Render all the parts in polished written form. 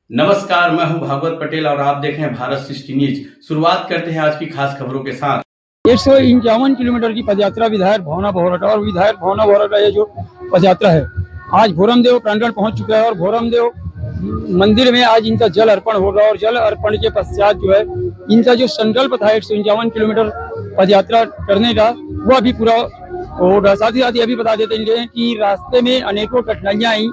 नमस्कार, मैं हूं भागवत पटेल और आप देख रहे हैं भारत 60 न्यूज। शुरुआत करते हैं आज की खास खबरों के साथ। 151 किलोमीटर की पदयात्रा विधायक भावना बोहरा और विधायक भावना बोहरा का ये जो पदयात्रा है आज भोरमदेव प्रांगण पहुंच चुका है और भोरमदेव मंदिर में आज इनका जल अर्पण होगा और जल अर्पण के पश्चात जो है इनका जो संकल्प था 151 किलोमीटर पदयात्रा करने का वो अभी पूरा होगा। साथ ही साथ ये भी बता देते हैं कि रास्ते में अनेकों कठिनाइयां आई,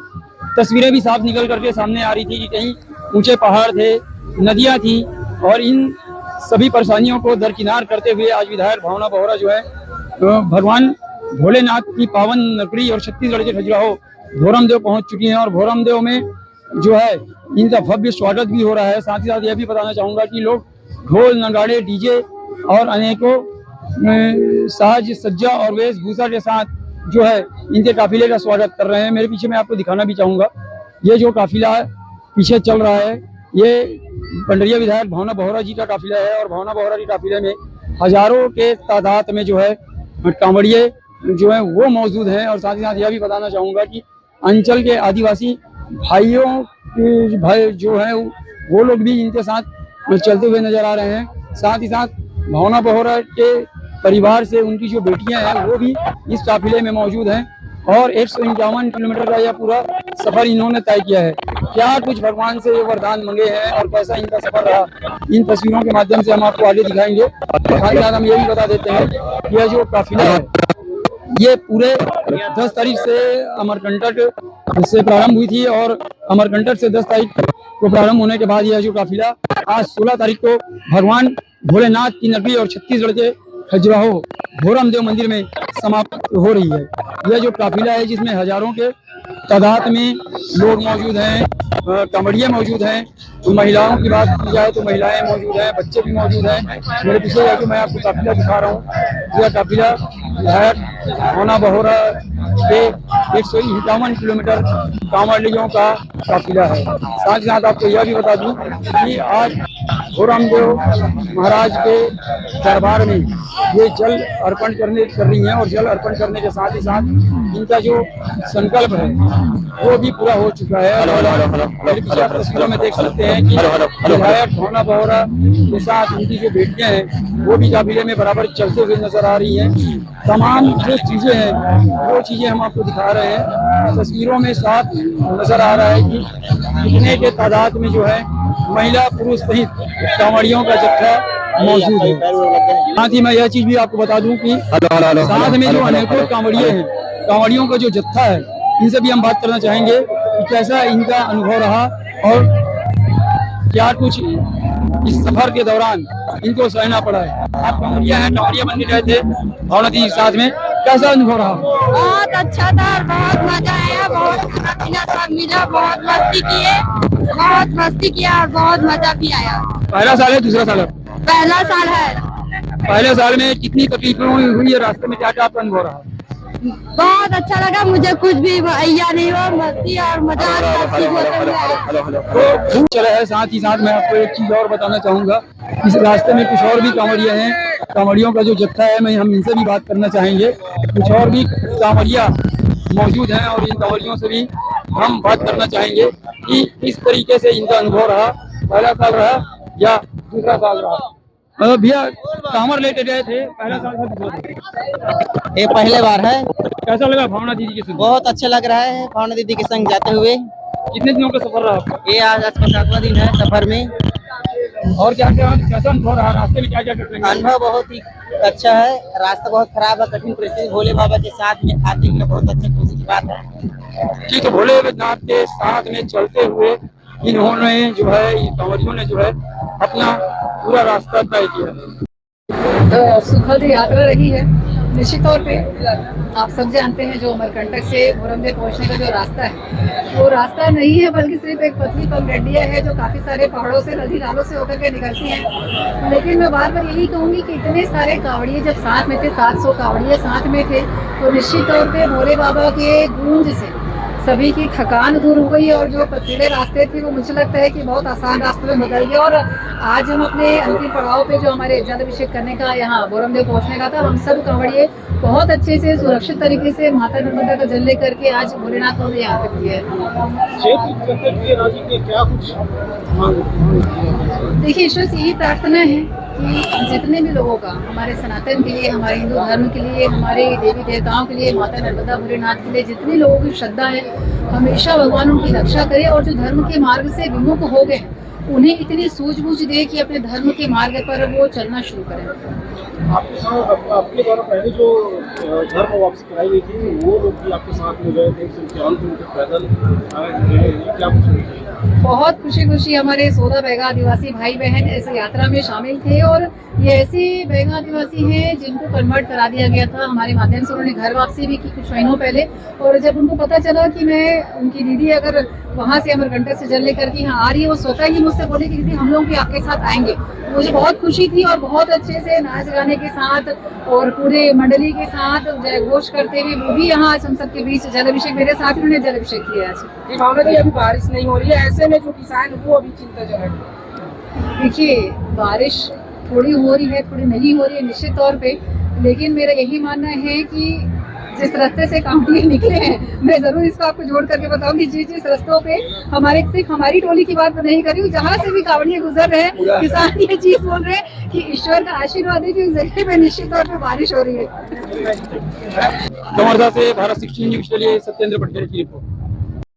तस्वीरें भी साफ निकल करके सामने आ रही थी कि कहीं ऊंचे पहाड़ थे, नदियां थी और इन सभी परेशानियों को दरकिनार करते हुए आज विधायक भावना बोहरा जो है भगवान भोलेनाथ की पावन नगरी और छत्तीसगढ़ के खजुराहो भोरमदेव पहुंच चुकी हैं और भोरमदेव में जो है इनका भव्य स्वागत भी हो रहा है। साथ ही साथ यह भी बताना चाहूंगा कि लोग ढोल नगाड़े डीजे और अनेकों साज सज्जा और वेशभूषा के साथ जो है इनके काफिले का स्वागत कर रहे हैं। मेरे पीछे मैं आपको दिखाना भी चाहूंगा, ये जो काफिला पीछे चल रहा है ये पंडरिया विधायक भावना बोहरा जी का काफिला है और भावना बोहरा के काफिले में हजारों के तादाद में जो है कांवड़िए जो है वो मौजूद हैं। और साथ ही साथ यह भी बताना चाहूंगा कि अंचल के आदिवासी भाइयों के भाई जो है वो लोग भी इनके साथ चलते हुए नजर आ रहे हैं। साथ ही साथ भावना बोहरा के परिवार से उनकी जो बेटियां हैं वो भी इस काफिले में मौजूद हैं और 151 किलोमीटर का यह पूरा सफर इन्होंने तय किया है। क्या कुछ भगवान से ये वरदान मांगे हैं और कैसा इनका सफर रहा, इन तस्वीरों के माध्यम से हम आपको आगे दिखाएंगे। साथ ही साथ हम ये भी बता देते हैं कि यह जो काफिला है ये पूरे 10 तारीख से अमरकंटक से प्रारंभ हुई थी और अमरकंटक से 10 तारीख को प्रारंभ होने के बाद यह जो काफिला आज 16 तारीख को भगवान भोलेनाथ की नगरी और छत्तीसगढ़ के खजुराहो भोरमदेव मंदिर में समाप्त हो रही है। यह जो काफिला है जिसमें हजारों के तादाद में लोग मौजूद हैं, कांवड़िए मौजूद हैं, महिलाओं की बात की जाए तो महिलाएं मौजूद हैं, बच्चे भी मौजूद हैं। मेरे पीछे है जो मैं आपको काफिला दिखा रहा हूँ, यह काफिला विधायक भावना बोहरा के 151 किलोमीटर कांवड़ियों का काफिला है। साथ ही साथ आपको यह भी बता दूं कि आज भोरमदेव महाराज के दरबार में ये जल अर्पण कर रही हैं और जल अर्पण करने के साथ ही साथ इनका जो संकल्प है वो भी पूरा हो चुका है। मेरे पीछे आप तस्वीरों में देख सकते हैं कि विधायक भावना बोहरा के साथ उनकी जो बेटियां हैं वो भी काफिले में बराबर चलते हुए नजर आ रही हैं। तमाम जो चीजें हैं वो चीजें हम आपको दिखा रहे हैं। तस्वीरों में साफ नजर आ रहा है कि कितने के तादाद में जो है महिला पुरुष सहित कांवड़ियों का जत्था मौजूद है। साथ ही मैं यह चीज भी आपको बता दूं कि साथ में जो अनेकों कांवड़िए हैं, कांवड़ियों का जो जत्था है, इनसे भी हम बात करना चाहेंगे कि कैसा इनका अनुभव रहा और क्या कुछ इस सफर के दौरान इनको सहना पड़ा है। आप कांवड़िया हैं, कांवड़िया बनने गए थे भावना दी साथ में, कैसा अनुभव रहा? बहुत अच्छा था और बहुत मजा आया, बहुत खाना पीना सब मिला, बहुत मस्ती किया और बहुत मजा भी आया। पहला साल है दूसरा साल है? पहला साल है। पहले साल में कितनी तकलीफें हुई है, रास्ते में क्या क्या आपका अनुभव रहा? बहुत अच्छा लगा, मुझे कुछ भी अय्या नहीं हुआ, मस्ती और मजा खूब चला है। साथ ही साथ मैं आपको एक चीज और बताना चाहूंगा, इस रास्ते में कुछ और भी कांवड़िया हैं, कांवड़ियों का जो जत्था है मैं हम इनसे भी बात करना चाहेंगे। कुछ और भी कांवड़िया मौजूद हैं और इन कांवड़ियों से भी हम बात करना चाहेंगे कि किस तरीके से इनका अनुभव रहा, पहला साल रहा या दूसरा साल रहा। भैया कांवड़ लेके गए थे, पहला साल था दूसरा साल? ये पहले बार है। कैसा लगा भावना दीदी के संग? बहुत अच्छा लग रहा है भावना दीदी के संग जाते हुए। कितने दिनों का सफर रहा आपका? ये आज का 7वां दिन है सफर में। और क्या क्या कैसा अनुभव रहा, रास्ते में क्या क्या कठिनाई? अनुभव बहुत ही अच्छा है, रास्ता बहुत खराब है, कठिन परिस्थिति, भोले बाबा के साथ में आते हुए बहुत अच्छी खुशी की बात है। ठीक है, भोलेनाथ के साथ में चलते हुए इन्होंने जो है कांवड़ियों ने जो है अपना पूरा रास्ता तय किया। सुखद यात्रा रही है निश्चित तौर पे। आप सब जानते हैं जो अमरकंटक से भोरमदेव पहुंचने का जो रास्ता है वो रास्ता नहीं है बल्कि सिर्फ एक पतली पगडंडिया है जो काफी सारे पहाड़ों से, नदी नालों से होकर के निकलती है। लेकिन मैं बार बार यही कहूंगी कि इतने सारे कांवड़िए जब साथ में थे, 700 कांवड़िए साथ में थे, तो निश्चित तौर पे भोले बाबा के गूंज से सभी की थकान दूर हो गई और जो पथरीले रास्ते थे वो मुझे लगता है कि बहुत आसान रास्ते में बदल गए। और आज हम अपने अंतिम पड़ाव पे जो हमारे जल अभिषेक करने का यहाँ भोरमदेव पहुँचने का था, हम सब कांवड़िए बहुत अच्छे से सुरक्षित तरीके से माता नर्मदा का जल लेकर के आज भोलेनाथ को यहाँ पे किया है। देखिए, ईश्वर से यही प्रार्थना है कि जितने भी लोगों का, हमारे सनातन के लिए, हमारे हिंदू धर्म के लिए, हमारे देवी देवताओं के लिए, माता नर्मदा भोलेनाथ के लिए जितनी लोगों की श्रद्धा है, हमेशा भगवान उनकी रक्षा करे। और जो धर्म के मार्ग से विमुख हो गए उन्हें इतनी सूझबूझ दे कि अपने धर्म के मार्ग पर वो चलना शुरू करें। आपके साथ आपके द्वारा पहले जो धर्म वापसी कराई गई थी वो लोग भी आपके साथ में गए थे, 151 किलोमीटर पैदल क्या कुछ? बहुत खुशी हमारे 16 बैगा आदिवासी भाई बहन इस यात्रा में शामिल थे। और ये ऐसे बैगा आदिवासी हैं जिनको कन्वर्ट करा दिया गया था हमारे माध्यम से। उन्होंने घर वापसी भी की कुछ महीनों पहले, और जब उनको पता चला कि मैं उनकी दीदी अगर वहाँ से अमरकंटक से जल लेकर के यहाँ आ रही है, वो स्वतः ही मुझसे बोले कि दीदी हम लोग भी आपके साथ आएंगे। मुझे बहुत खुशी थी और बहुत अच्छे से नाच गाने के साथ और पूरे मंडली के साथ जय घोष करते हुए वो भी यहाँ आज हम सबके बीच जल अभिषेक, मेरे साथ उन्होंने जल अभिषेक किया आज। भावना जी, अभी बारिश नहीं हो रही है, ऐसे में जो किसान वो अभी चिंताजनक। देखिए, बारिश थोड़ी हो रही है, थोड़ी नहीं हो रही है निश्चित तौर पे, लेकिन मेरा यही मानना है कि जिस रास्ते से कांवड़िए निकले हैं, मैं जरूर इसको आपको जोड़ करके बताऊंगी। जिस रास्तों पे हमारे, सिर्फ हमारी टोली की बात नहीं कर रही हूँ, जहाँ से भी कांवड़िए गुजर रहे हैं, किसान ये चीज बोल रहे हैं कि ईश्वर का आशीर्वाद है कि उस जगह पे निश्चित तौर पे बारिश हो रही है। कमरदा से भारत 16 न्यूज के लिए सत्येंद्र पटेल की रिपोर्ट।